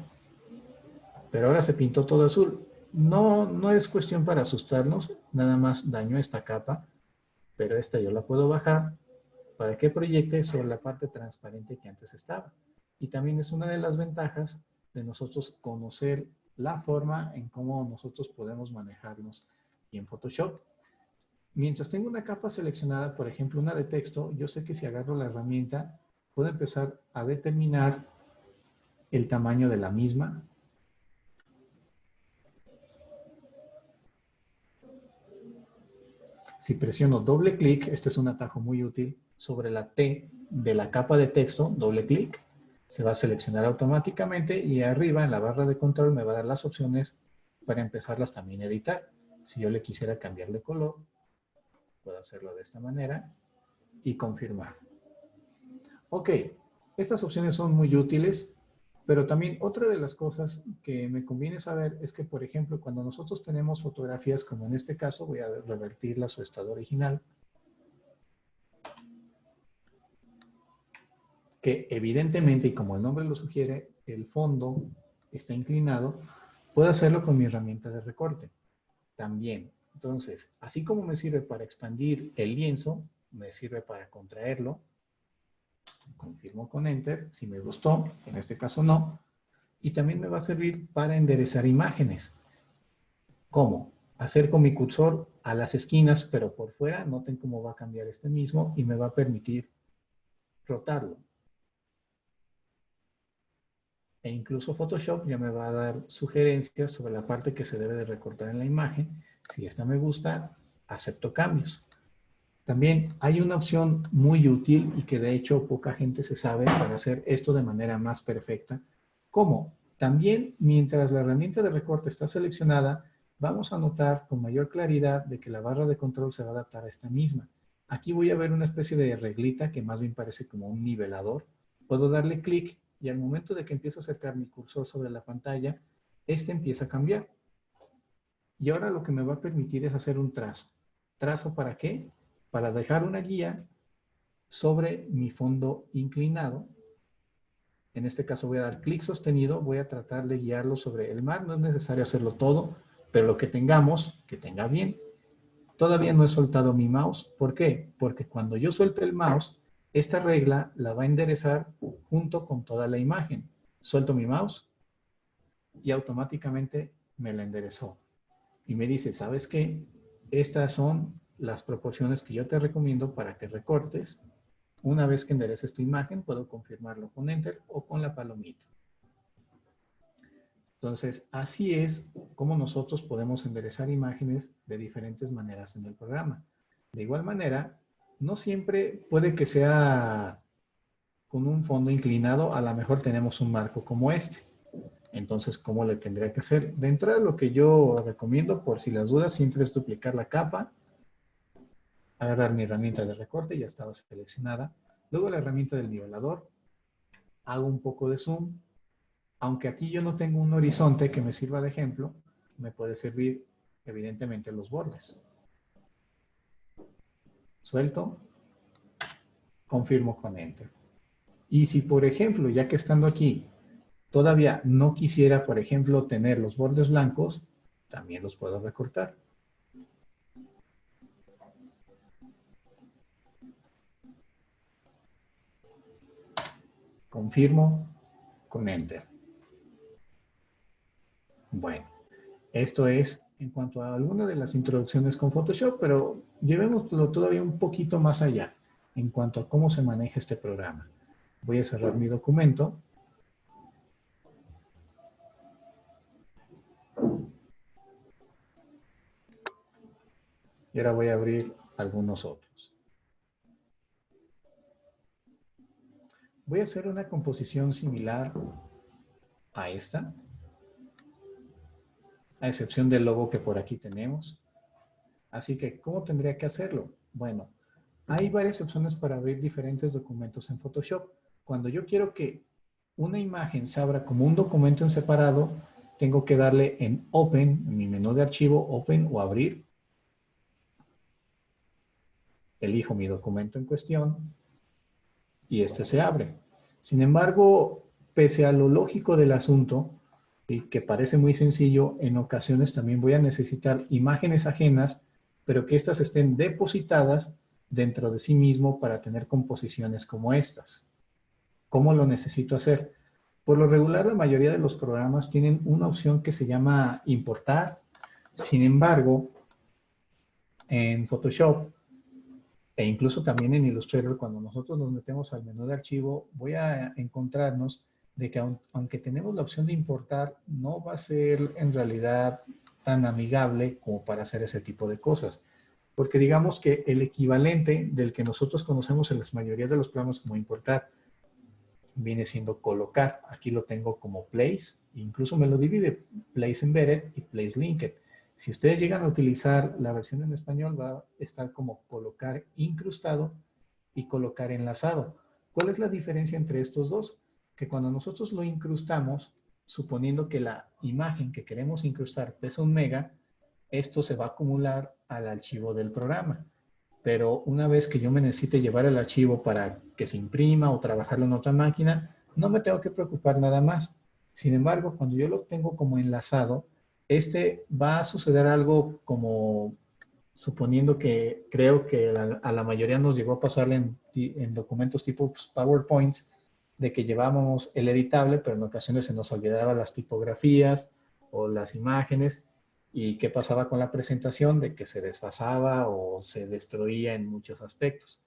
pero ahora se pintó todo azul. No es cuestión para asustarnos, nada más daño esta capa, pero esta yo la puedo bajar para que proyecte sobre la parte transparente que antes estaba. Y también es una de las ventajas de nosotros conocer la forma en cómo nosotros podemos manejarnos y en Photoshop. Mientras tengo una capa seleccionada, por ejemplo, una de texto, yo sé que si agarro la herramienta, puedo empezar a determinar el tamaño de la misma. Si presiono doble clic, este es un atajo muy útil, sobre la T de la capa de texto, doble clic, se va a seleccionar automáticamente y arriba en la barra de control me va a dar las opciones para empezarlas también a editar. Si yo le quisiera cambiar de color, puedo hacerlo de esta manera y confirmar. Ok, estas opciones son muy útiles, pero también otra de las cosas que me conviene saber es que, por ejemplo, cuando nosotros tenemos fotografías, como en este caso, voy a revertirla a su estado original, que evidentemente, y como el nombre lo sugiere, el fondo está inclinado, puedo hacerlo con mi herramienta de recorte también. Entonces, así como me sirve para expandir el lienzo, me sirve para contraerlo. Confirmo con Enter, si me gustó, en este caso no. Y también me va a servir para enderezar imágenes. ¿Cómo? Acerco mi cursor a las esquinas, pero por fuera, noten cómo va a cambiar este mismo y me va a permitir rotarlo. E incluso Photoshop ya me va a dar sugerencias sobre la parte que se debe de recortar en la imagen. Si esta me gusta, acepto cambios. También hay una opción muy útil y que de hecho poca gente se sabe para hacer esto de manera más perfecta. ¿Cómo? También mientras la herramienta de recorte está seleccionada, vamos a notar con mayor claridad de que la barra de control se va a adaptar a esta misma. Aquí voy a ver una especie de reglita que más bien parece como un nivelador. Puedo darle clic y al momento de que empiezo a acercar mi cursor sobre la pantalla, este empieza a cambiar. Y ahora lo que me va a permitir es hacer un trazo. ¿Trazo para qué? Para dejar una guía sobre mi fondo inclinado. En este caso voy a dar clic sostenido, voy a tratar de guiarlo sobre el mar. No es necesario hacerlo todo, pero lo que tengamos, que tenga bien. Todavía no he soltado mi mouse. ¿Por qué? Porque cuando yo suelte el mouse, esta regla la va a enderezar junto con toda la imagen. Suelto mi mouse y automáticamente me la enderezó. Y me dice, ¿sabes qué? Estas son las proporciones que yo te recomiendo para que recortes. Una vez que endereces tu imagen, puedo confirmarlo con Enter o con la palomita. Entonces, así es como nosotros podemos enderezar imágenes de diferentes maneras en el programa. De igual manera, no siempre puede que sea con un fondo inclinado, a lo mejor tenemos un marco como este. Entonces, ¿cómo le tendría que hacer? De entrada, lo que yo recomiendo, por si las dudas, siempre es duplicar la capa, agarrar mi herramienta de recorte, ya estaba seleccionada, luego la herramienta del nivelador, hago un poco de zoom, aunque aquí yo no tengo un horizonte que me sirva de ejemplo, me puede servir evidentemente los bordes. Suelto, confirmo con Enter. Y si por ejemplo, ya que estando aquí, todavía no quisiera, por ejemplo, tener los bordes blancos, también los puedo recortar. Confirmo con Enter. Bueno, esto es en cuanto a alguna de las introducciones con Photoshop, pero llevémoslo todavía un poquito más allá en cuanto a cómo se maneja este programa. Voy a cerrar mi documento. Y ahora voy a abrir algunos otros. Voy a hacer una composición similar a esta, a excepción del logo que por aquí tenemos. Así que, ¿cómo tendría que hacerlo? Bueno, hay varias opciones para abrir diferentes documentos en Photoshop. Cuando yo quiero que una imagen se abra como un documento en separado, tengo que darle en Open, en mi menú de archivo, Open o Abrir. Elijo mi documento en cuestión y este se abre. Sin embargo, pese a lo lógico del asunto, y que parece muy sencillo, en ocasiones también voy a necesitar imágenes ajenas, pero que éstas estén depositadas dentro de sí mismo para tener composiciones como estas. ¿Cómo lo necesito hacer? Por lo regular, la mayoría de los programas tienen una opción que se llama importar. Sin embargo, en Photoshop e incluso también en Illustrator, cuando nosotros nos metemos al menú de archivo, voy a encontrarnos de que aunque tenemos la opción de importar, no va a ser en realidad tan amigable como para hacer ese tipo de cosas. Porque digamos que el equivalente del que nosotros conocemos en las mayorías de los programas como importar, viene siendo colocar. Aquí lo tengo como place, incluso me lo divide, place embedded y place linked. Si ustedes llegan a utilizar la versión en español, va a estar como colocar incrustado y colocar enlazado. ¿Cuál es la diferencia entre estos dos? Que cuando nosotros lo incrustamos, suponiendo que la imagen que queremos incrustar pesa 1 mega, esto se va a acumular al archivo del programa. Pero una vez que yo me necesite llevar el archivo para que se imprima o trabajarlo en otra máquina, no me tengo que preocupar nada más. Sin embargo, cuando yo lo tengo como enlazado, va a suceder algo como, suponiendo que creo que a la mayoría nos llegó a pasarle en documentos tipo PowerPoint, de que llevábamos el editable, pero en ocasiones se nos olvidaba las tipografías o las imágenes. ¿Y qué pasaba con la presentación? De que se desfasaba o se destruía en muchos aspectos.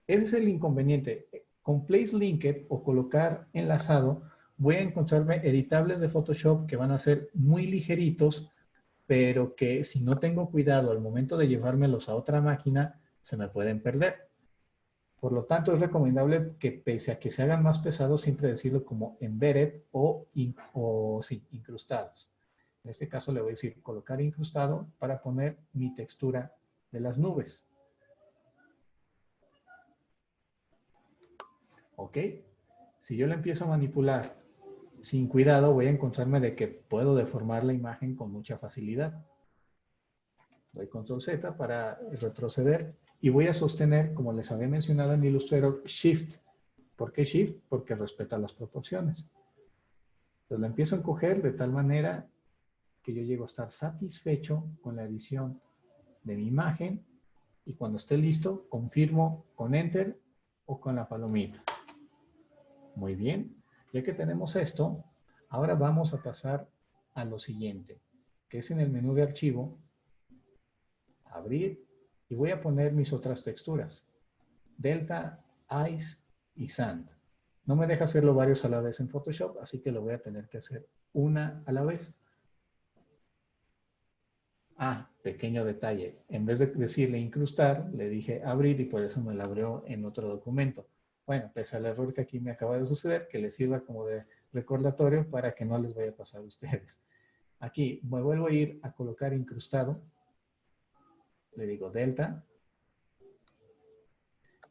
Ese es el inconveniente. Con Place Linked o colocar enlazado, voy a encontrarme editables de Photoshop que van a ser muy ligeritos, pero que si no tengo cuidado al momento de llevármelos a otra máquina, se me pueden perder. Por lo tanto, es recomendable que pese a que se hagan más pesados, siempre decirlo como embedded sí, incrustados. En este caso le voy a decir colocar incrustado para poner mi textura de las nubes. ¿Ok? Si yo la empiezo a manipular sin cuidado, voy a encontrarme de que puedo deformar la imagen con mucha facilidad. Doy control Z para retroceder y voy a sostener, como les había mencionado en Illustrator, Shift. ¿Por qué Shift? Porque respeta las proporciones. Entonces la empiezo a encoger de tal manera que yo llego a estar satisfecho con la edición de mi imagen y cuando esté listo, confirmo con Enter o con la palomita. Muy bien, ya que tenemos esto, ahora vamos a pasar a lo siguiente, que es en el menú de archivo, abrir, y voy a poner mis otras texturas, Delta, Ice y Sand. No me deja hacerlo varios a la vez en Photoshop, así que lo voy a tener que hacer una a la vez. Ah, pequeño detalle. En vez de decirle incrustar, le dije abrir y por eso me la abrió en otro documento. Bueno, pese al error que aquí me acaba de suceder, que les sirva como de recordatorio para que no les vaya a pasar a ustedes. Aquí me vuelvo a ir a colocar incrustado. Le digo delta.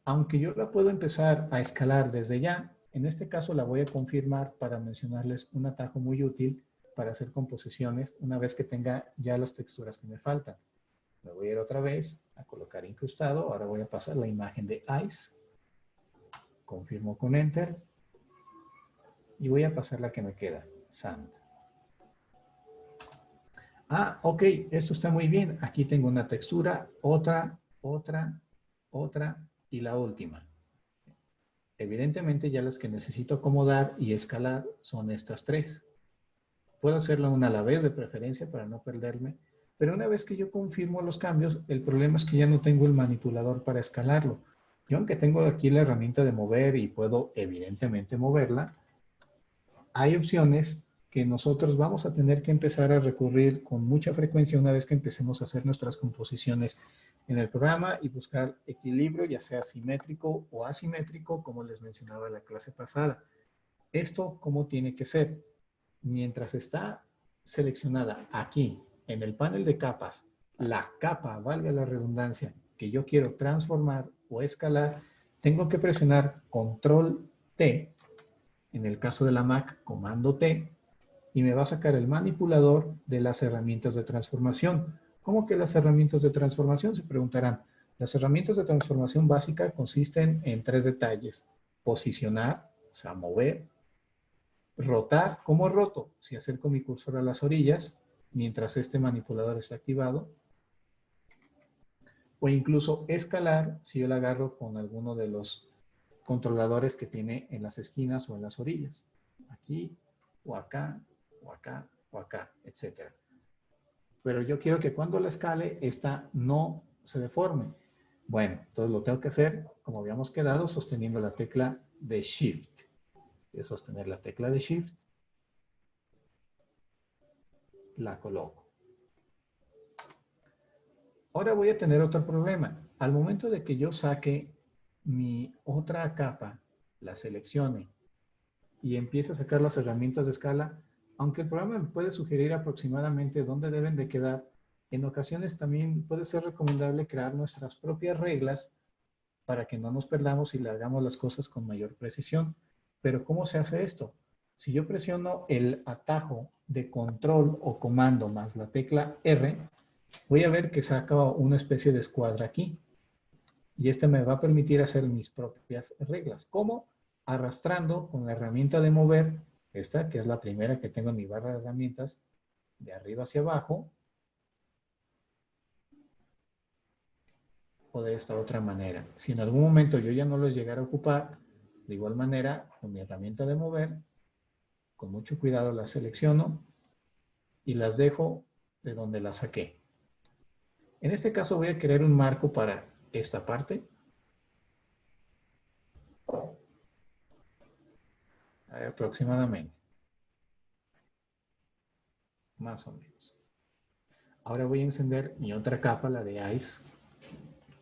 Aunque yo la puedo empezar a escalar desde ya, en este caso la voy a confirmar para mencionarles un atajo muy útil para hacer composiciones una vez que tenga ya las texturas que me faltan. Me voy a ir otra vez a colocar incrustado. Ahora voy a pasar la imagen de Ice. Confirmo con Enter. Y voy a pasar la que me queda, Sand. Ah, ok, esto está muy bien. Aquí tengo una textura, otra, otra, otra y la última. Evidentemente ya las que necesito acomodar y escalar son estas tres. Puedo hacerlo una a la vez de preferencia para no perderme, pero una vez que yo confirmo los cambios, el problema es que ya no tengo el manipulador para escalarlo. Yo aunque tengo aquí la herramienta de mover y puedo evidentemente moverla, hay opciones que nosotros vamos a tener que empezar a recurrir con mucha frecuencia una vez que empecemos a hacer nuestras composiciones en el programa y buscar equilibrio, ya sea simétrico o asimétrico, como les mencionaba en la clase pasada. Esto, ¿cómo tiene que ser? Mientras está seleccionada aquí, en el panel de capas, la capa, valga la redundancia, que yo quiero transformar o escalar, tengo que presionar Control T, en el caso de la Mac, Comando T, y me va a sacar el manipulador de las herramientas de transformación. ¿Cómo que las herramientas de transformación? Se preguntarán. Las herramientas de transformación básica consisten en tres detalles. Posicionar, o sea, mover. Rotar, ¿cómo roto? Si acerco mi cursor a las orillas, mientras este manipulador está activado. O incluso escalar, si yo la agarro con alguno de los controladores que tiene en las esquinas o en las orillas. Aquí, o acá, o acá, o acá, etc. Pero yo quiero que cuando la escale, esta no se deforme. Bueno, entonces lo tengo que hacer, como habíamos quedado, sosteniendo la tecla de Shift. Voy a sostener la tecla de Shift. La coloco. Ahora voy a tener otro problema. Al momento de que yo saque mi otra capa, la seleccione y empiece a sacar las herramientas de escala, aunque el programa me puede sugerir aproximadamente dónde deben de quedar, En ocasiones también puede ser recomendable crear nuestras propias reglas para que no nos perdamos y le hagamos las cosas con mayor precisión. Pero ¿cómo se hace esto? Si yo presiono el atajo de control o comando más la tecla R, voy a ver que saca una especie de escuadra aquí. Y este me va a permitir hacer mis propias reglas. ¿Cómo? Arrastrando con la herramienta de mover, esta que es la primera que tengo en mi barra de herramientas, de arriba hacia abajo, o de esta otra manera. Si en algún momento yo ya no los llegara a ocupar, de igual manera, con mi herramienta de mover, con mucho cuidado las selecciono y las dejo de donde las saqué. En este caso voy a crear un marco para esta parte. Aproximadamente. Más o menos. Ahora voy a encender mi otra capa, la de ICE.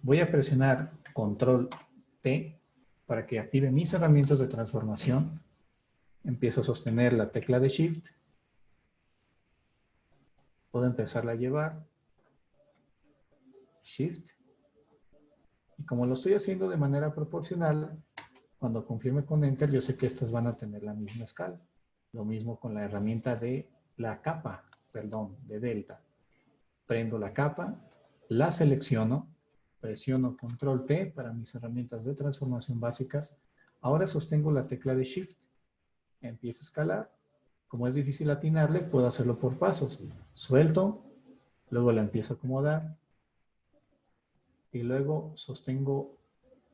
Voy a presionar Control T para que active mis herramientas de transformación. Empiezo a sostener la tecla de Shift. Puedo empezarla a llevar. Shift. Y como lo estoy haciendo de manera proporcional, cuando confirme con Enter, yo sé que estas van a tener la misma escala. Lo mismo con la herramienta de la capa, perdón, de Delta. Prendo la capa, la selecciono, presiono Control T para mis herramientas de transformación básicas. Ahora sostengo la tecla de Shift. Empiezo a escalar. Como es difícil atinarle, puedo hacerlo por pasos. Suelto, luego la empiezo a acomodar y luego sostengo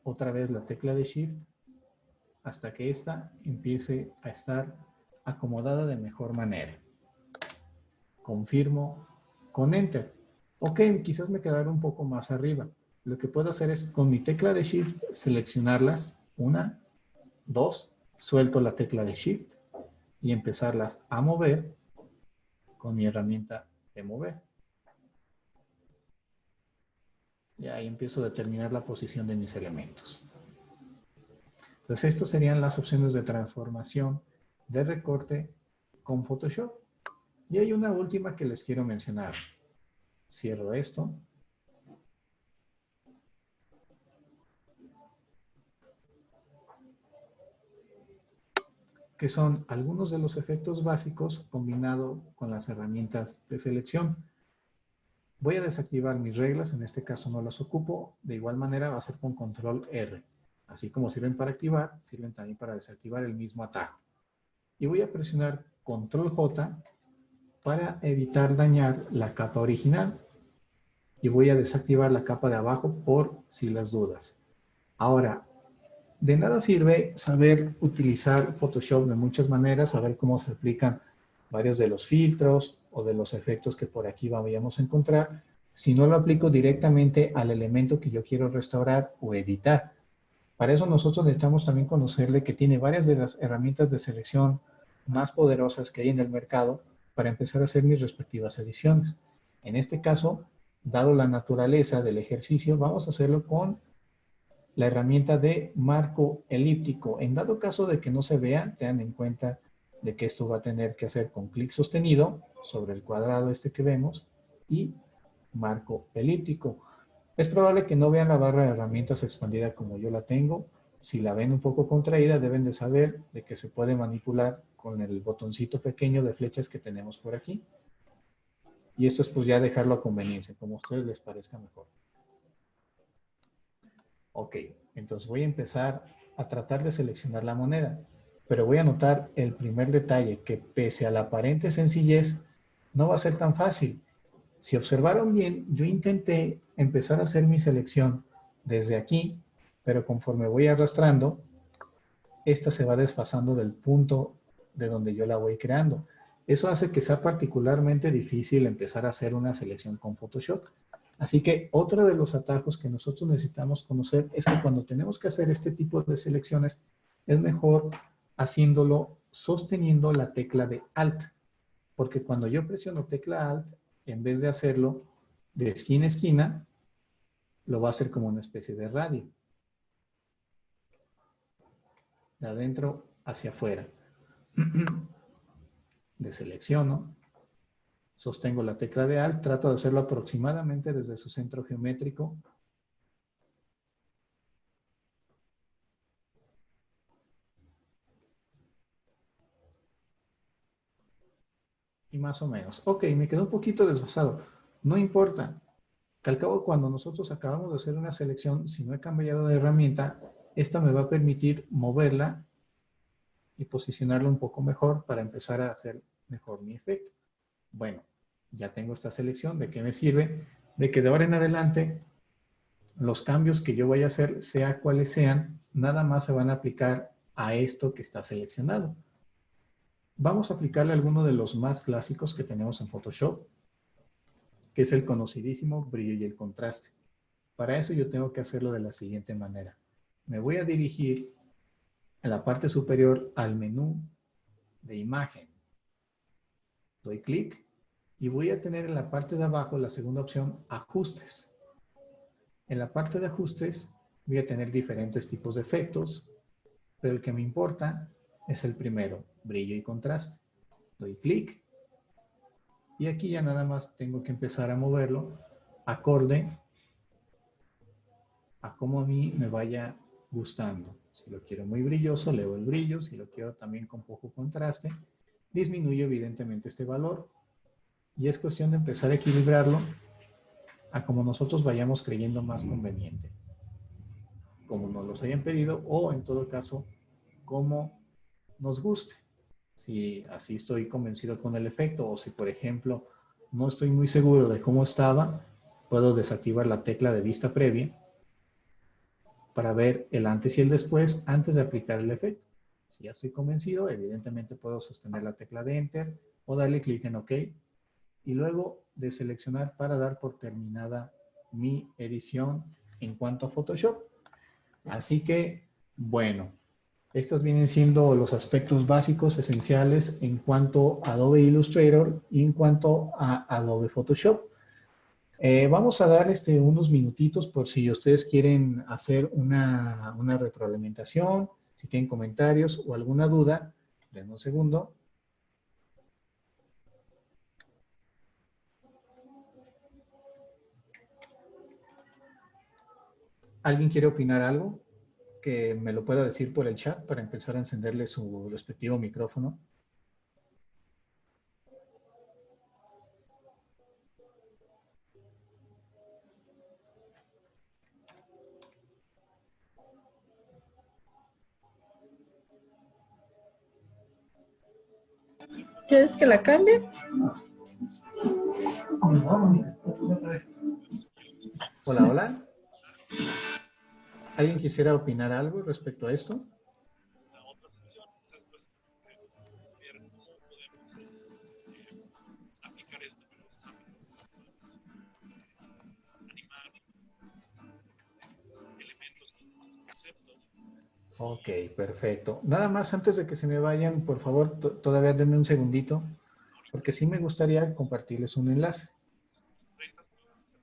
otra vez la tecla de Shift hasta que ésta empiece a estar acomodada de mejor manera. Confirmo con Enter. Ok, quizás me quedara un poco más arriba. Lo que puedo hacer es con mi tecla de Shift seleccionarlas. Una, dos, suelto la tecla de Shift y empezarlas a mover con mi herramienta de mover. Y ahí empiezo a determinar la posición de mis elementos. Entonces, estas serían las opciones de transformación de recorte con Photoshop. Y hay una última que les quiero mencionar. Cierro esto. Que son algunos de los efectos básicos combinado con las herramientas de selección. Voy a desactivar mis reglas, en este caso no las ocupo, de igual manera va a ser con control R. Así como sirven para activar, sirven también para desactivar el mismo atajo. Y voy a presionar control J para evitar dañar la capa original. Y voy a desactivar la capa de abajo por si las dudas. Ahora, de nada sirve saber utilizar Photoshop de muchas maneras, saber cómo se aplican varios de los filtros o de los efectos que por aquí vamos a encontrar, si no lo aplico directamente al elemento que yo quiero restaurar o editar. Para eso nosotros necesitamos también conocerle que tiene varias de las herramientas de selección más poderosas que hay en el mercado para empezar a hacer mis respectivas ediciones. En este caso, dado la naturaleza del ejercicio, vamos a hacerlo con la herramienta de marco elíptico. En dado caso de que no se vea, tengan en cuenta de que esto va a tener que hacer con clic sostenido sobre el cuadrado este que vemos y marco elíptico. Es probable que no vean la barra de herramientas expandida como yo la tengo. Si la ven un poco contraída, deben de saber de que se puede manipular con el botoncito pequeño de flechas que tenemos por aquí. Y esto es pues ya dejarlo a conveniencia, como a ustedes les parezca mejor. Ok, entonces voy a empezar a tratar de seleccionar la moneda, pero voy a notar el primer detalle, que pese a la aparente sencillez, no va a ser tan fácil. Si observaron bien, yo intenté empezar a hacer mi selección desde aquí, pero conforme voy arrastrando, esta se va desfasando del punto de donde yo la voy creando. Eso hace que sea particularmente difícil empezar a hacer una selección con Photoshop. Así que otro de los atajos que nosotros necesitamos conocer es que cuando tenemos que hacer este tipo de selecciones, es mejor haciéndolo sosteniendo la tecla de Alt. Porque cuando yo presiono tecla Alt, en vez de hacerlo de esquina a esquina, lo va a hacer como una especie de radio. De adentro hacia afuera. Deselecciono, sostengo la tecla de Alt, trato de hacerlo aproximadamente desde su centro geométrico. Y más o menos. Ok, me quedó un poquito desfasado. No importa. Que al cabo, cuando nosotros acabamos de hacer una selección, si no he cambiado de herramienta, esta me va a permitir moverla y posicionarla un poco mejor para empezar a hacer mejor mi efecto. Bueno, ya tengo esta selección. ¿De qué me sirve? De que de ahora en adelante, los cambios que yo vaya a hacer, sea cuales sean, nada más se van a aplicar a esto que está seleccionado. Vamos a aplicarle alguno de los más clásicos que tenemos en Photoshop, que es el conocidísimo brillo y el contraste. Para eso yo tengo que hacerlo de la siguiente manera. Me voy a dirigir en la parte superior al menú de imagen. Doy clic y voy a tener en la parte de abajo la segunda opción, ajustes. En la parte de ajustes voy a tener diferentes tipos de efectos, pero el que me importa es el primero, brillo y contraste. Doy clic y aquí ya nada más tengo que empezar a moverlo acorde a cómo a mí me vaya gustando. Si lo quiero muy brilloso, elevo el brillo. Si lo quiero también con poco contraste, disminuyo evidentemente este valor. Y es cuestión de empezar a equilibrarlo a como nosotros vayamos creyendo más conveniente. Como nos los hayan pedido o en todo caso, como nos guste. Si así estoy convencido con el efecto o si por ejemplo no estoy muy seguro de cómo estaba, puedo desactivar la tecla de vista previa para ver el antes y el después antes de aplicar el efecto. Si ya estoy convencido, evidentemente puedo sostener la tecla de Enter o darle clic en OK y luego de seleccionar para dar por terminada mi edición en cuanto a Photoshop. Así que, bueno, estos vienen siendo los aspectos básicos, esenciales en cuanto a Adobe Illustrator y en cuanto a Adobe Photoshop. Vamos a dar unos minutitos por si ustedes quieren hacer una retroalimentación, si tienen comentarios o alguna duda. Denme un segundo. ¿Alguien quiere opinar algo? Que me lo pueda decir por el chat para empezar a encenderle su respectivo micrófono. ¿Quieres que la cambie? Hola, hola. ¿Alguien quisiera opinar algo respecto a esto? Ok, perfecto. Nada más antes de que se me vayan, por favor, todavía denme un segundito, porque sí me gustaría compartirles un enlace.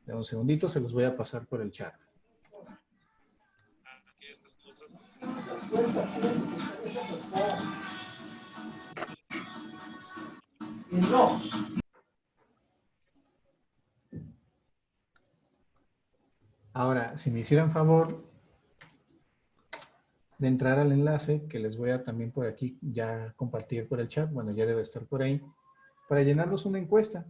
De un segundito, se los voy a pasar por el chat. Ahora, si me hicieran favor de entrar al enlace, que les voy a también por aquí ya compartir por el chat, bueno, ya debe estar por ahí, para llenarnos una encuesta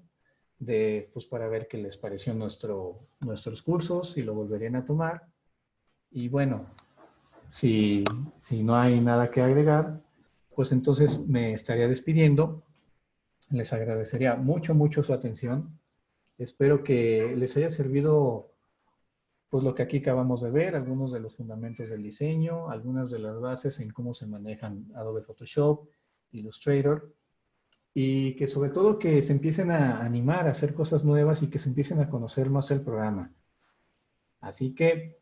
pues para ver qué les pareció nuestros cursos, si lo volverían a tomar. Y bueno, si no hay nada que agregar, pues entonces me estaría despidiendo. Les agradecería mucho, mucho su atención. Espero que les haya servido pues lo que aquí acabamos de ver, algunos de los fundamentos del diseño, algunas de las bases en cómo se manejan Adobe Photoshop, Illustrator, y que sobre todo que se empiecen a animar a hacer cosas nuevas y que se empiecen a conocer más el programa. Así que,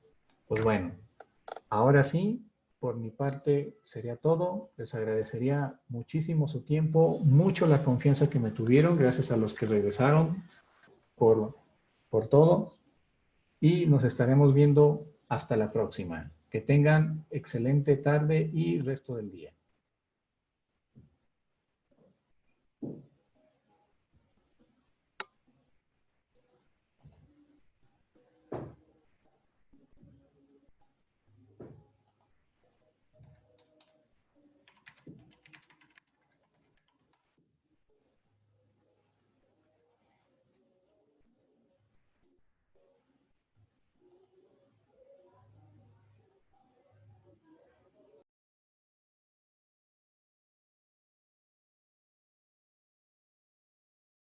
pues bueno, ahora sí, por mi parte sería todo. Les agradecería muchísimo su tiempo, mucho la confianza que me tuvieron, gracias a los que regresaron por todo. Y nos estaremos viendo hasta la próxima. Que tengan excelente tarde y resto del día.